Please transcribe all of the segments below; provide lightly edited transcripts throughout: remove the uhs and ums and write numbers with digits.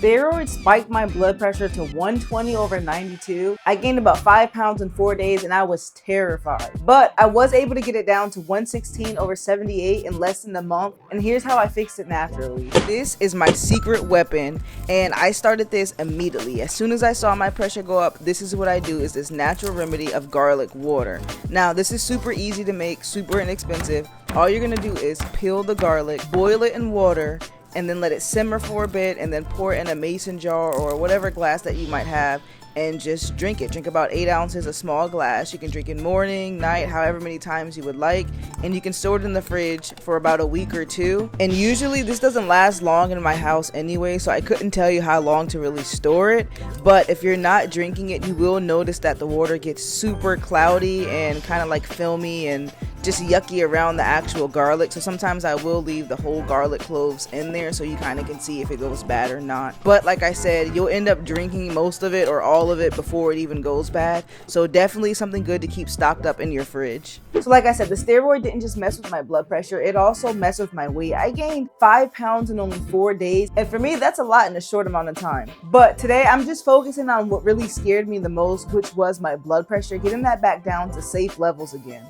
Steroids spiked my blood pressure to 120/92. I gained about 5 pounds in 4 days and I was terrified. But I was able to get it down to 116/78 in less than a month, and here's how I fixed it naturally. This is my secret weapon, and I started this immediately. As soon as I saw my pressure go up, this is what I do, is this natural remedy of garlic water. Now this is super easy to make, super inexpensive. All you're gonna do is peel the garlic, boil it in water, and then let it simmer for a bit, and then pour it in a mason jar or whatever glass that you might have, and just drink it. Drink about 8 ounces, a small glass. You can drink it morning, night, however many times you would like, and you can store it in the fridge for about a week or two. And usually this doesn't last long in my house anyway, so I couldn't tell you how long to really store it. But if you're not drinking it, you will notice that the water gets super cloudy and kind of like filmy and just yucky around the actual garlic. So sometimes I will leave the whole garlic cloves in there so you kind of can see if it goes bad or not. But like I said, you'll end up drinking most of it or all of it before it even goes bad. So definitely something good to keep stocked up in your fridge. So like I said, the steroid didn't just mess with my blood pressure, it also messed with my weight. I gained 5 pounds in only 4 days, and for me that's a lot in a short amount of time. But today I'm just focusing on what really scared me the most, which was my blood pressure, getting that back down to safe levels again.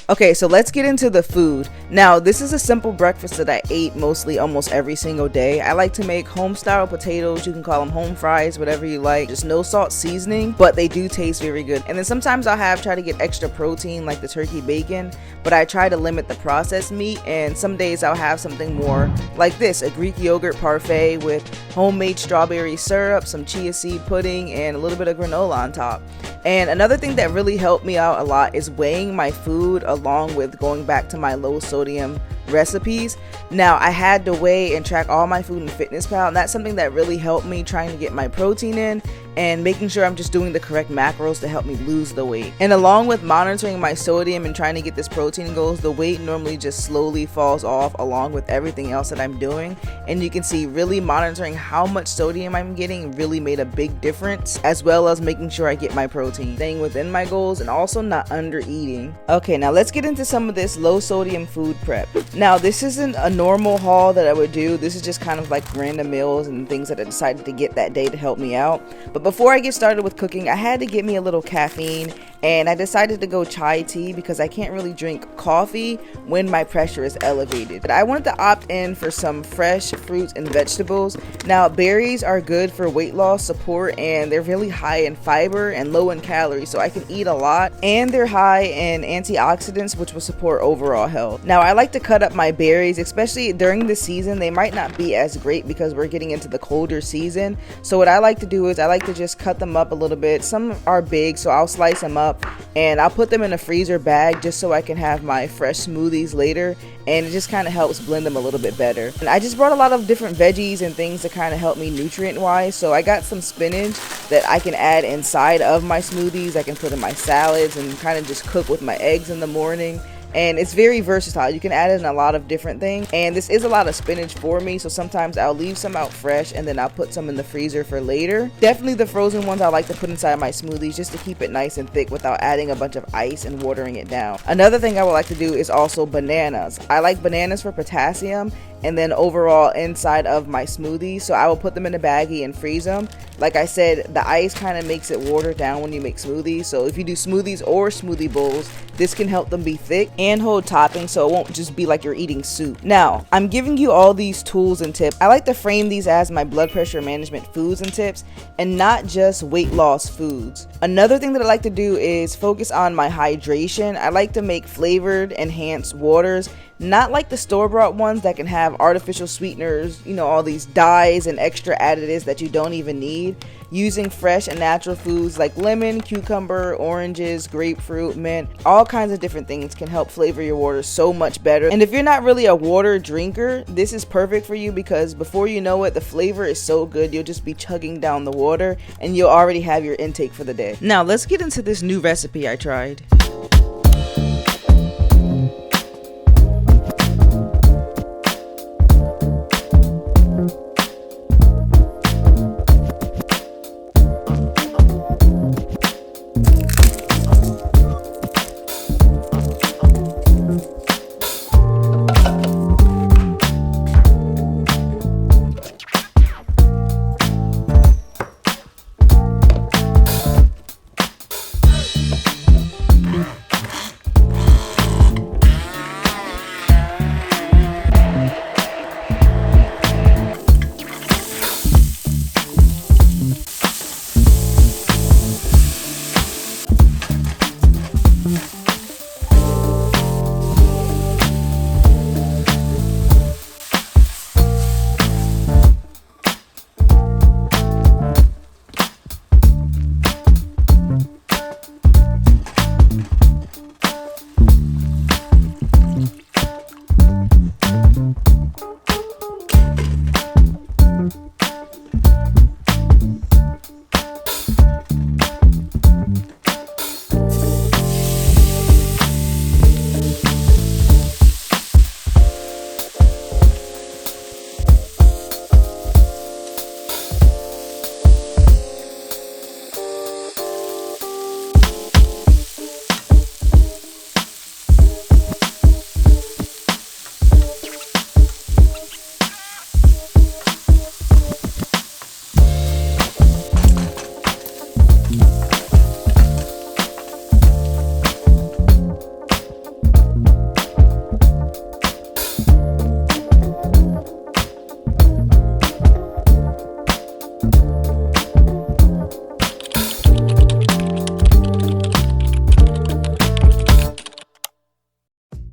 Okay, so let's get into the food. Now, this is a simple breakfast that I ate mostly almost every single day. I like to make home-style potatoes. You can call them home fries, whatever you like. Just no salt seasoning, but they do taste very good. And then sometimes I'll try to get extra protein like the turkey bacon, but I try to limit the processed meat. And some days I'll have something more like this, a Greek yogurt parfait with homemade strawberry syrup, some chia seed pudding, and a little bit of granola on top. And another thing that really helped me out a lot is weighing my food along with going back to my low sodium recipes. Now I had to weigh and track all my food in FitnessPal, and that's something that really helped me trying to get my protein in and making sure I'm just doing the correct macros to help me lose the weight. And along with monitoring my sodium and trying to get this protein goals, the weight normally just slowly falls off along with everything else that I'm doing. And you can see really monitoring how much sodium I'm getting really made a big difference, as well as making sure I get my protein, staying within my goals and also not under eating. Okay, now let's get into some of this low sodium food prep. Now this isn't a normal haul that I would do. This is just kind of like random meals and things that I decided to get that day to help me out. But before I get started with cooking, I had to get me a little caffeine, and I decided to go chai tea because I can't really drink coffee when my pressure is elevated. But I wanted to opt in for some fresh fruits and vegetables. Now berries are good for weight loss support, and they're really high in fiber and low in calories, so I can eat a lot, and they're high in antioxidants, which will support overall health. Now I like to cut up my berries, especially during the season. They might not be as great because we're getting into the colder season. So what I like to do is I like to just cut them up a little bit. Some are big, so I'll slice them up and I'll put them in a freezer bag just so I can have my fresh smoothies later, and it just kind of helps blend them a little bit better. And I just brought a lot of different veggies and things to kind of help me nutrient wise. So I got some spinach that I can add inside of my smoothies. I can put in my salads and kind of just cook with my eggs in the morning. And it's very versatile. You can add it in a lot of different things, and this is a lot of spinach for me, so sometimes I'll leave some out fresh and then I'll put some in the freezer for later. Definitely the frozen ones I like to put inside my smoothies just to keep it nice and thick without adding a bunch of ice and watering it down. Another thing I would like to do is also bananas. I like bananas for potassium and then overall inside of my smoothies, so I will put them in a baggie and freeze them. Like I said, the ice kind of makes it watered down when you make smoothies, so if you do smoothies or smoothie bowls, this can help them be thick and hold toppings so it won't just be like you're eating soup. Now, I'm giving you all these tools and tips. I like to frame these as my blood pressure management foods and tips and not just weight loss foods. Another thing that I like to do is focus on my hydration. I like to make flavored, enhanced waters, not like the store-bought ones that can have artificial sweeteners, you know, all these dyes and extra additives that you don't even need. Using fresh and natural foods like lemon, cucumber, oranges, grapefruit, mint, all kinds of different things can help flavor your water so much better. And if you're not really a water drinker, this is perfect for you because before you know it, the flavor is so good, you'll just be chugging down the water and you'll already have your intake for the day. Now let's get into this new recipe I tried.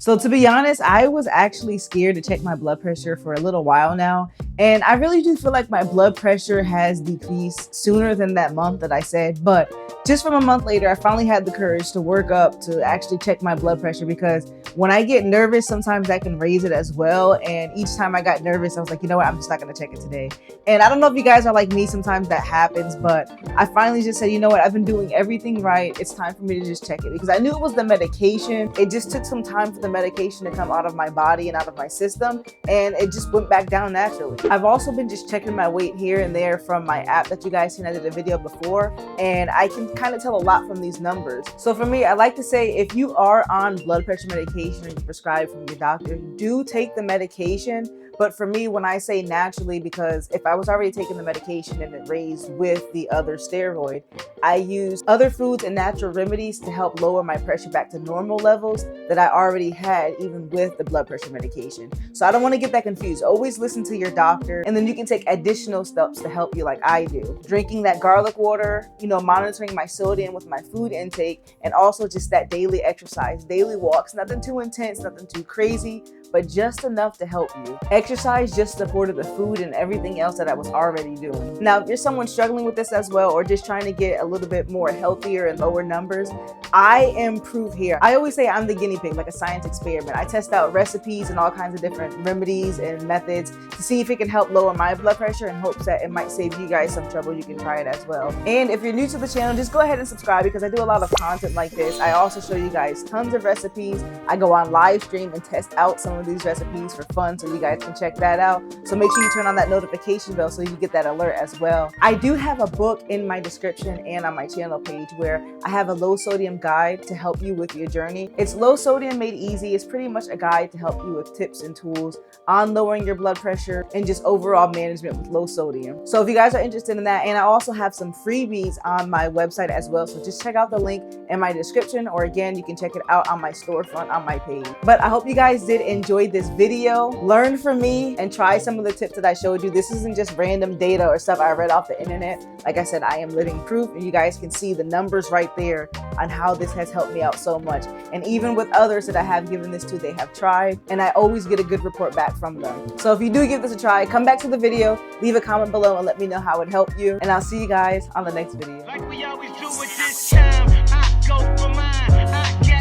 So to be honest, I was actually scared to check my blood pressure for a little while now. And I really do feel like my blood pressure has decreased sooner than that month that I said. But just from a month later, I finally had the courage to work up to actually check my blood pressure, because when I get nervous, sometimes I can raise it as well. And each time I got nervous, I was like, you know what, I'm just not going to check it today. And I don't know if you guys are like me, sometimes that happens, but I finally just said, you know what, I've been doing everything right. It's time for me to just check it, because I knew it was the medication. It just took some time for the medication to come out of my body and out of my system, and it just went back down naturally. I've also been just checking my weight here and there from my app that you guys seen. I did a video before, and I can kind of tell a lot from these numbers. So for me, I like to say, if you are on blood pressure medication or you prescribed from your doctor, do take the medication. But for me, when I say naturally, because if I was already taking the medication and it raised with the other steroid, I use other foods and natural remedies to help lower my pressure back to normal levels that I already had even with the blood pressure medication. So I don't want to get that confused. Always listen to your doctor, and then you can take additional steps to help you, like I do. Drinking that garlic water, monitoring my sodium with my food intake, and also just that daily exercise, daily walks, nothing too intense, nothing too crazy, but just enough to help you. Exercise just supported the food and everything else that I was already doing. Now, if you're someone struggling with this as well, or just trying to get a little bit more healthier and lower numbers, I am proof here. I always say I'm the guinea pig, like a science experiment. I test out recipes and all kinds of different remedies and methods to see if it can help lower my blood pressure, in hopes that it might save you guys some trouble. You can try it as well. And if you're new to the channel, just go ahead and subscribe, because I do a lot of content like this. I also show you guys tons of recipes. I go on live stream and test out some of these recipes for fun, so you guys can check that out. So make sure you turn on that notification bell so you get that alert as well. I do have a book in my description and on my channel page where I have a low sodium guide to help you with your journey. It's low sodium made easy. It's pretty much a guide to help you with tips and tools on lowering your blood pressure and just overall management with low sodium. So if you guys are interested in that, and I also have some freebies on my website as well, so just check out the link in my description, or again, you can check it out on my storefront on my page. But I hope you guys did enjoy this video, learn from me, and try some of the tips that I showed you. This isn't just random data or stuff I read off the internet. Like I said, I am living proof, and you guys can see the numbers right there on how this has helped me out so much. And even with others that I have given this to, they have tried, and I always get a good report back from them. So if you do give this a try, come back to the video, leave a comment below, and let me know how it helped you. And I'll see you guys on the next video. Like we always do with this time, I go for mine.